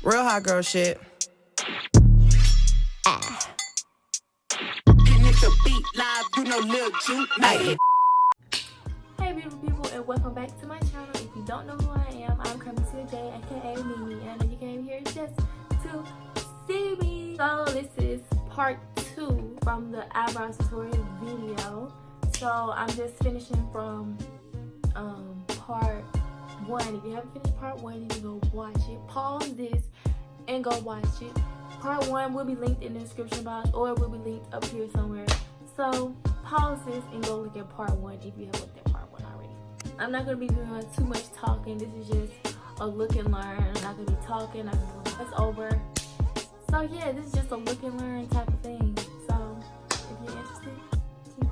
Real hot girl shit. Hey beautiful people, and welcome back to my channel. If you don't know who I am, I'm Creme aka Mimi, and I know you came here just to see me. So this is part 2 from the eyebrow tutorial video. So I'm just finishing from part 1. If you haven't finished part 1, you need to go watch it. Pause this and go watch it. Part 1 will be linked in the description box, or it will be linked up here somewhere. So pause this and go look at part 1 if you have looked at part 1 already. I'm not going to be doing too much talking. This is just a look and learn. I'm not going to be talking. It's over. So yeah, this is just a look and learn type of thing. So if you're interested, keep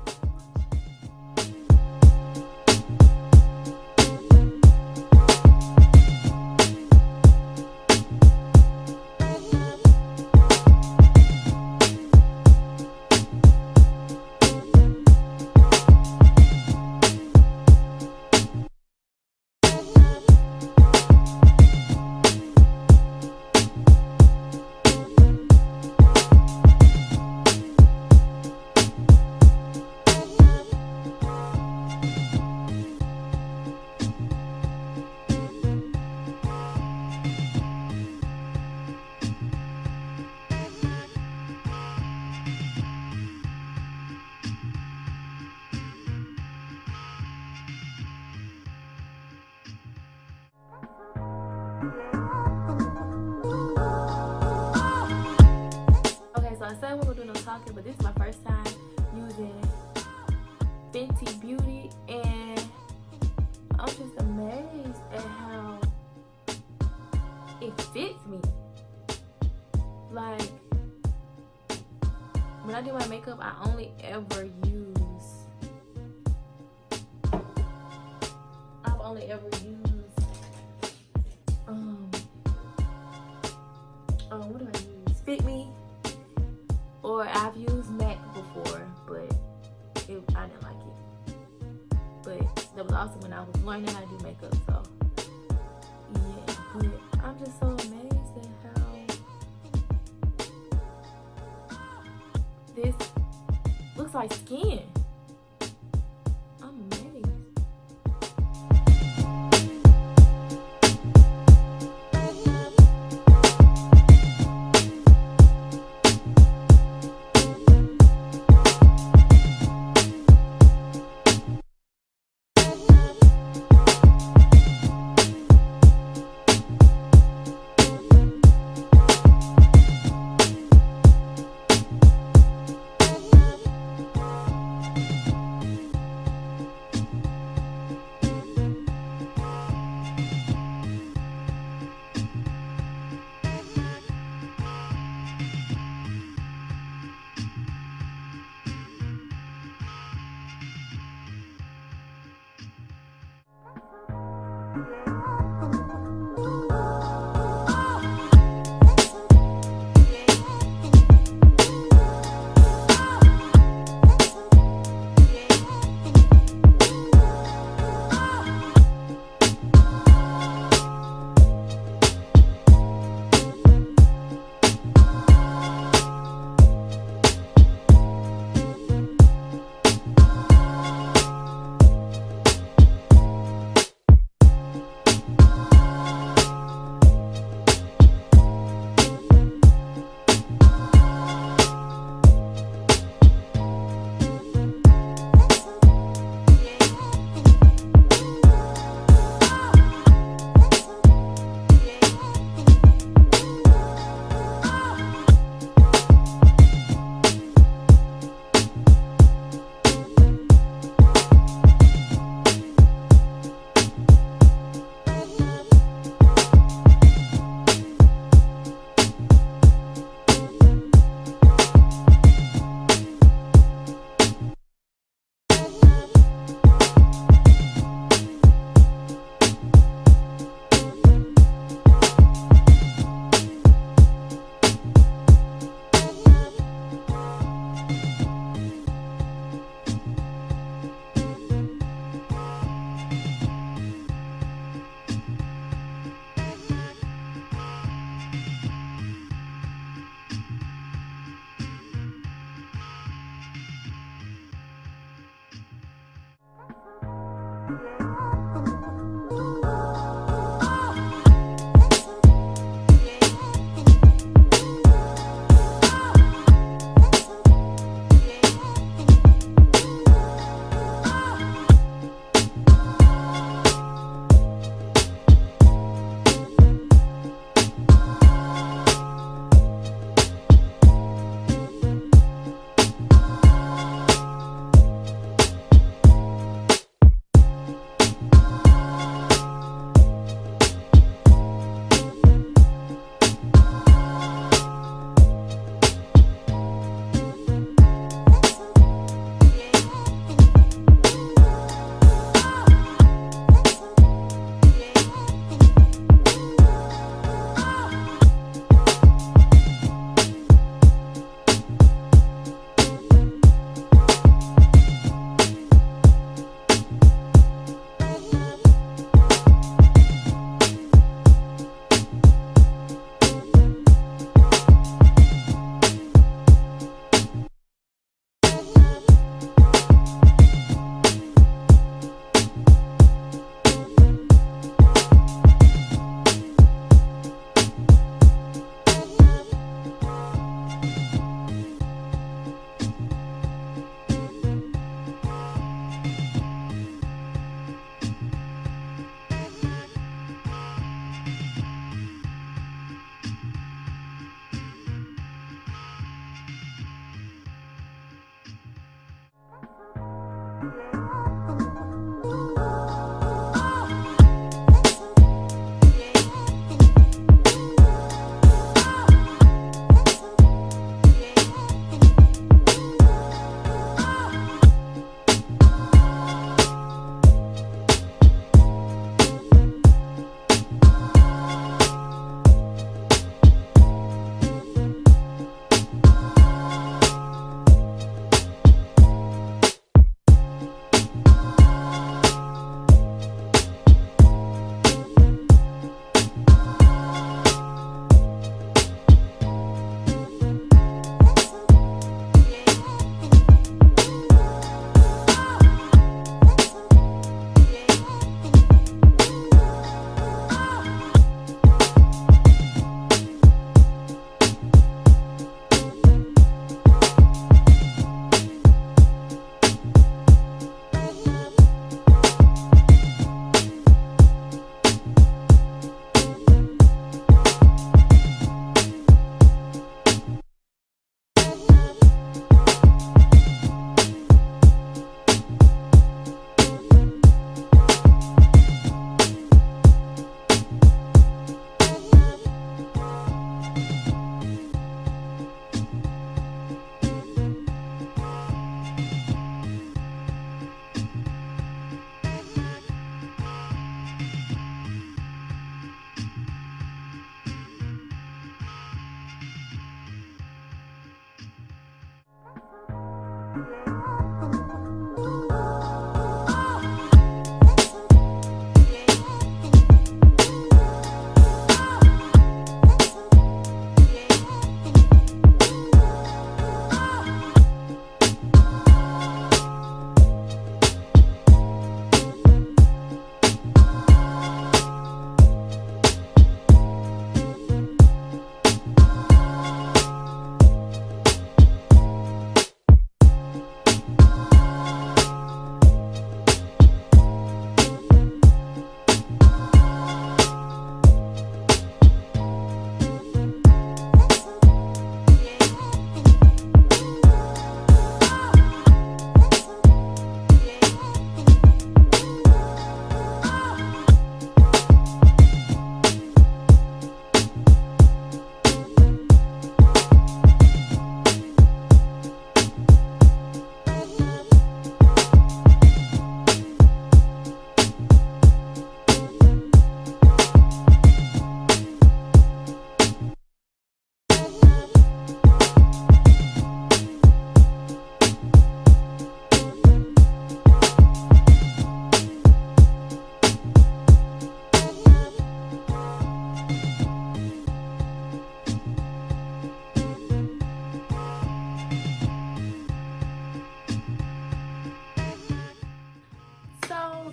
I said we were doing no talking, but this is my first time using Fenty Beauty, and I'm just amazed at how it fits me. Like, when I do my makeup, I only ever use what do I use? Fit Me. Or I've used M.A.C before, but I didn't like it. But that was also when I was learning how to do makeup, so yeah. But I'm just so amazed at how this looks like skin. I'm amazed.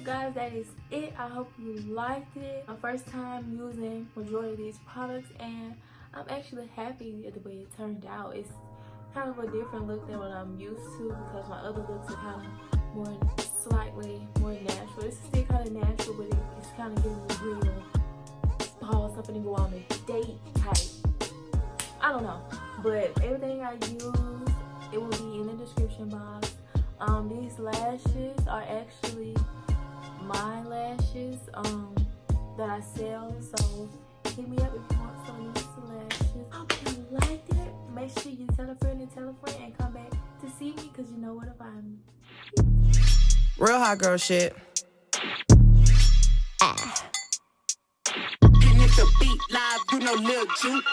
Guys, that is it. I hope you liked it. My first time using majority of these products, and I'm actually happy at the way it turned out. It's kind of a different look than what I'm used to, because my other looks are kind of more slightly more natural. This is still kind of natural, but it's kind of giving me real pause, something to go on a date type. I don't know, but everything I use, it will be in the description box. These lashes are actually my lashes that I sell, so hit me up if you want some of these lashes. Hope you liked it. Make sure you tell a friend and come back to see me, because you know where to find me. Real hot girl shit. Getting the beat live, you know, Lil Juke.